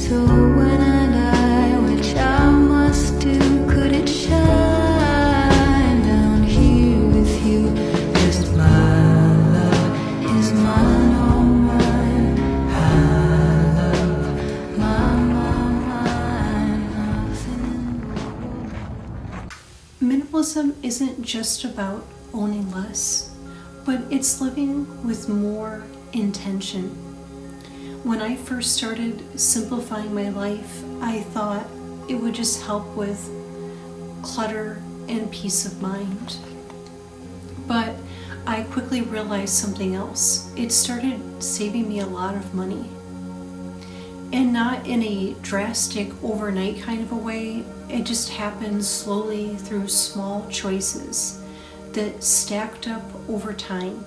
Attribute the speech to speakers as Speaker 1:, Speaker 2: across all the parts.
Speaker 1: So when I die, which I must do, could it shine down here with you? 'Cause my love is mine, all mine. I love mine, nothing more.
Speaker 2: Minimalism isn't just about owning less, but it's living with more intention. When I first started simplifying my life, I thought it would just help with clutter and peace of mind. But I quickly realized something else. It started saving me a lot of money. And not in a drastic overnight kind of a way. It just happened slowly through small choices that stacked up over time.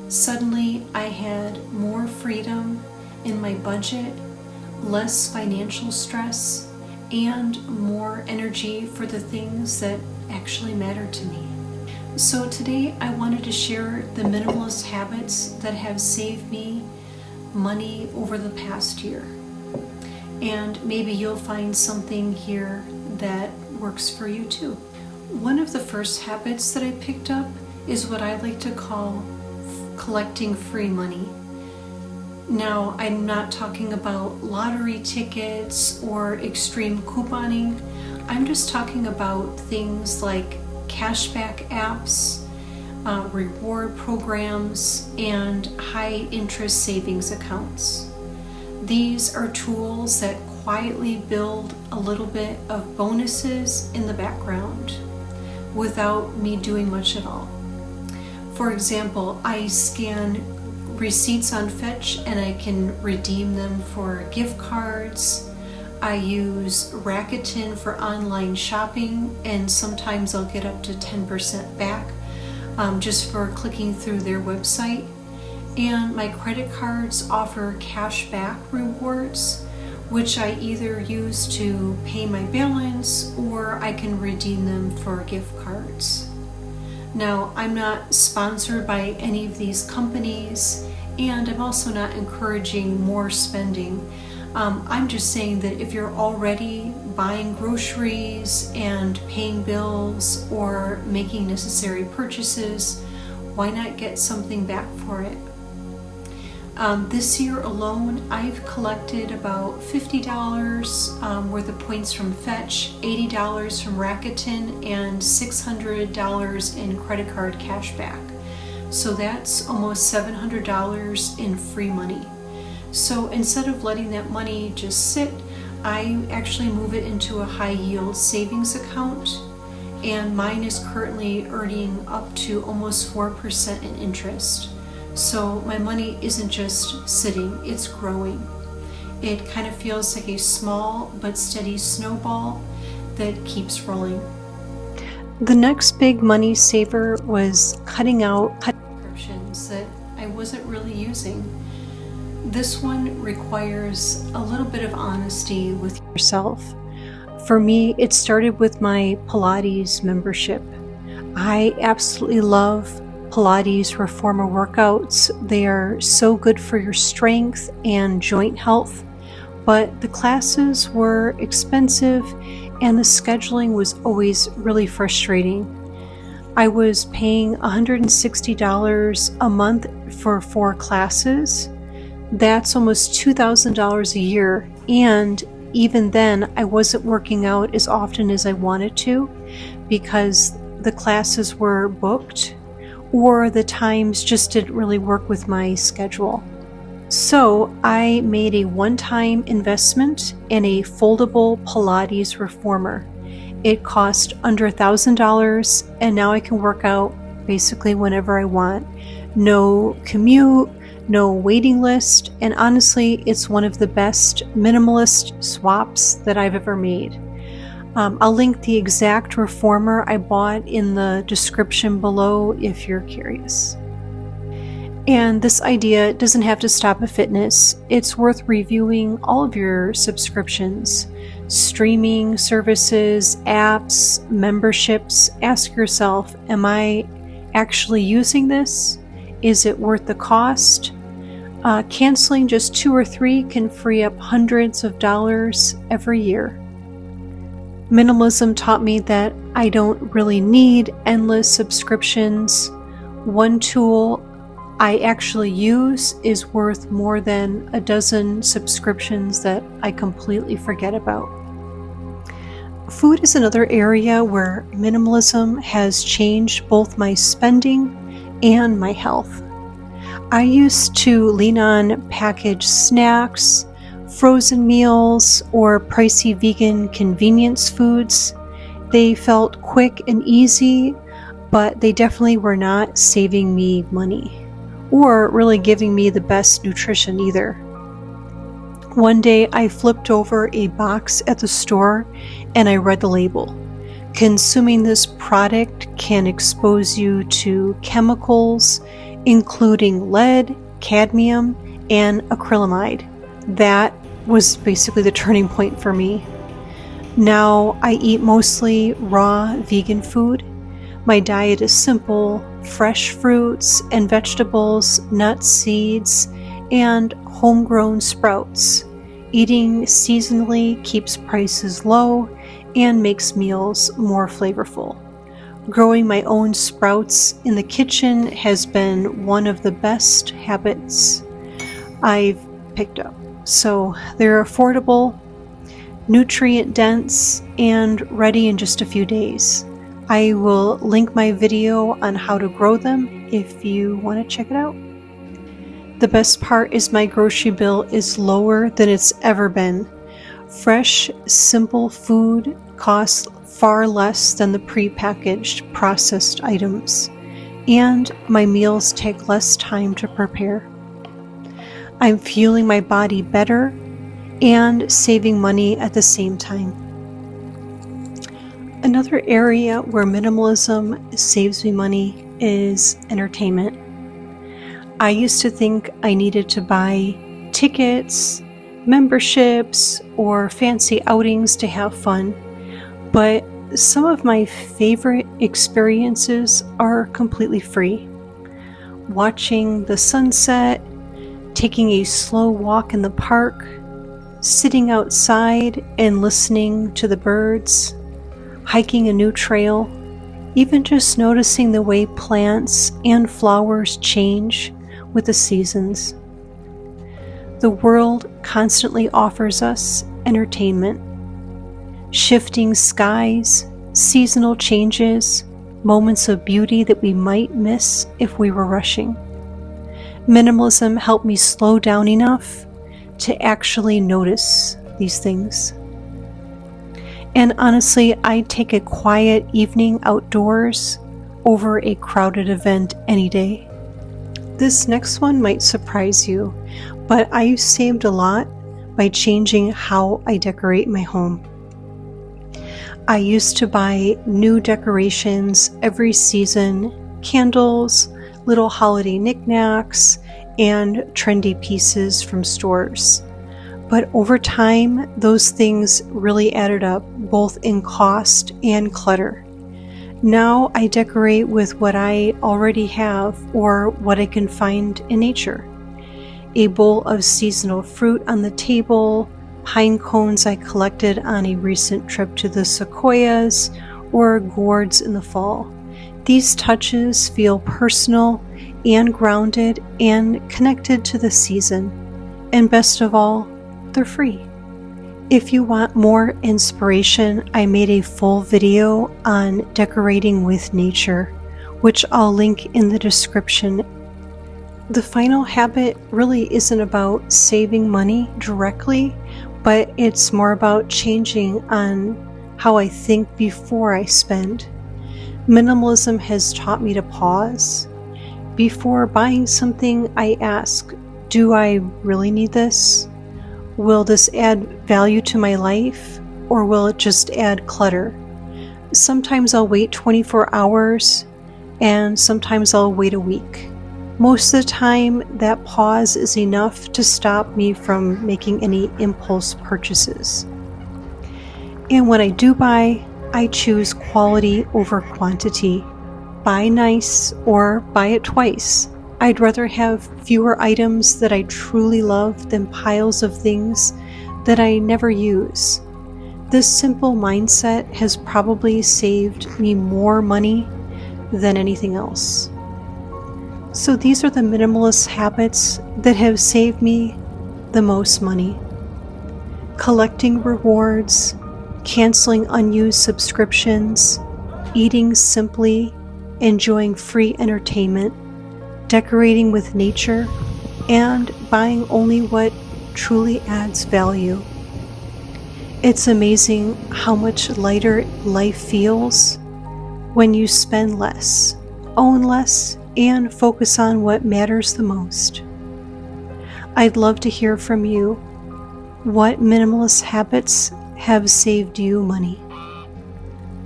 Speaker 2: Suddenly, I had more freedom in my budget, less financial stress, and more energy for the things that actually matter to me. So today I wanted to share the minimalist habits that have saved me money over the past year. And maybe you'll find something here that works for you too. One of the first habits that I picked up is what I like to call collecting free money. Now, I'm not talking about lottery tickets or extreme couponing. I'm just talking about things like cashback apps, reward programs, and high interest savings accounts. These are tools that quietly build a little bit of bonuses in the background without me doing much at all. For example, I scan receipts on Fetch and I can redeem them for gift cards. I use Rakuten for online shopping, and sometimes I'll get up to 10% back just for clicking through their website. And my credit cards offer cash back rewards, which I either use to pay my balance or I can redeem them for gift cards. Now, I'm not sponsored by any of these companies, and I'm also not encouraging more spending. I'm just saying that if you're already buying groceries and paying bills or making necessary purchases, why not get something back for it? This year alone, I've collected about $50 worth of points from Fetch, $80 from Rakuten, and $600 in credit card cashback. So that's almost $700 in free money. So instead of letting that money just sit, I actually move it into a high yield savings account, and mine is currently earning up to almost 4% in interest. So my money isn't just sitting, it's growing. It kind of feels like a small but steady snowball that keeps rolling. The next big money saver was cutting out subscriptions that I wasn't really using. This one requires a little bit of honesty with yourself. For me, it started with my Pilates membership. I absolutely love Pilates reformer workouts. They are so good for your strength and joint health, but the classes were expensive and the scheduling was always really frustrating. I was paying $160 a month for 4 classes. That's almost $2,000 a year, and even then I wasn't working out as often as I wanted to because the classes were booked or the times just didn't really work with my schedule. So I made a one-time investment in a foldable Pilates reformer. It cost under $1,000, and now I can work out basically whenever I want. No commute, no waiting list, and honestly, it's one of the best minimalist swaps that I've ever made. I'll link the exact reformer I bought in the description below if you're curious. And this idea doesn't have to stop at fitness. It's worth reviewing all of your subscriptions, streaming services, apps, memberships. Ask yourself, am I actually using this? Is it worth the cost? Canceling just 2 or 3 can free up hundreds of dollars every year. Minimalism taught me that I don't really need endless subscriptions. One tool I actually use is worth more than a dozen subscriptions that I completely forget about. Food is another area where minimalism has changed both my spending and my health. I used to lean on packaged snacks, frozen meals, or pricey vegan convenience foods. They felt quick and easy, but they definitely were not saving me money or really giving me the best nutrition either. One day I flipped over a box at the store and I read the label. Consuming this product can expose you to chemicals including lead, cadmium, and acrylamide. That was basically the turning point for me. Now I eat mostly raw vegan food. My diet is simple: fresh fruits and vegetables, nuts, seeds, and homegrown sprouts. Eating seasonally keeps prices low and makes meals more flavorful. Growing my own sprouts in the kitchen has been one of the best habits I've picked up. So they're affordable, nutrient dense, and ready in just a few days. I will link my video on how to grow them if you want to check it out. The best part is my grocery bill is lower than it's ever been. Fresh, simple food costs far less than the prepackaged processed items, and my meals take less time to prepare. I'm fueling my body better and saving money at the same time. Another area where minimalism saves me money is entertainment. I used to think I needed to buy tickets, memberships, or fancy outings to have fun, but some of my favorite experiences are completely free. Watching the sunset, taking a slow walk in the park, sitting outside and listening to the birds, hiking a new trail, even just noticing the way plants and flowers change with the seasons. The world constantly offers us entertainment. Shifting skies, seasonal changes, moments of beauty that we might miss if we were rushing. Minimalism helped me slow down enough to actually notice these things. And honestly, I'd take a quiet evening outdoors over a crowded event any day. This next one might surprise you, but I've saved a lot by changing how I decorate my home. I used to buy new decorations every season, candles, little holiday knickknacks, and trendy pieces from stores. But over time, those things really added up, both in cost and clutter. Now I decorate with what I already have or what I can find in nature. A bowl of seasonal fruit on the table, pine cones I collected on a recent trip to the sequoias, or gourds in the fall. These touches feel personal and grounded and connected to the season. And best of all, they're free. If you want more inspiration, I made a full video on decorating with nature, which I'll link in the description. The final habit really isn't about saving money directly, but it's more about changing on how I think before I spend. Minimalism has taught me to pause. Before buying something, I ask, do I really need this? Will this add value to my life, or will it just add clutter? Sometimes I'll wait 24 hours, and sometimes I'll wait a week. Most of the time, that pause is enough to stop me from making any impulse purchases. And when I do buy, I choose quality over quantity. Buy nice or buy it twice. I'd rather have fewer items that I truly love than piles of things that I never use. This simple mindset has probably saved me more money than anything else. So these are the minimalist habits that have saved me the most money. Collecting rewards, canceling unused subscriptions, eating simply, enjoying free entertainment, decorating with nature, and buying only what truly adds value. It's amazing how much lighter life feels when you spend less, own less, and focus on what matters the most. I'd love to hear from you. What minimalist habits have saved you money?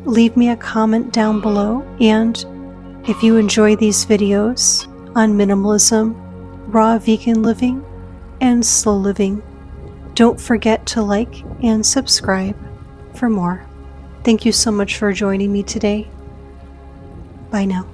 Speaker 2: Leave me a comment down below, and if you enjoy these videos on minimalism, raw vegan living, and slow living, don't forget to like and subscribe for more. Thank you so much for joining me today. Bye now.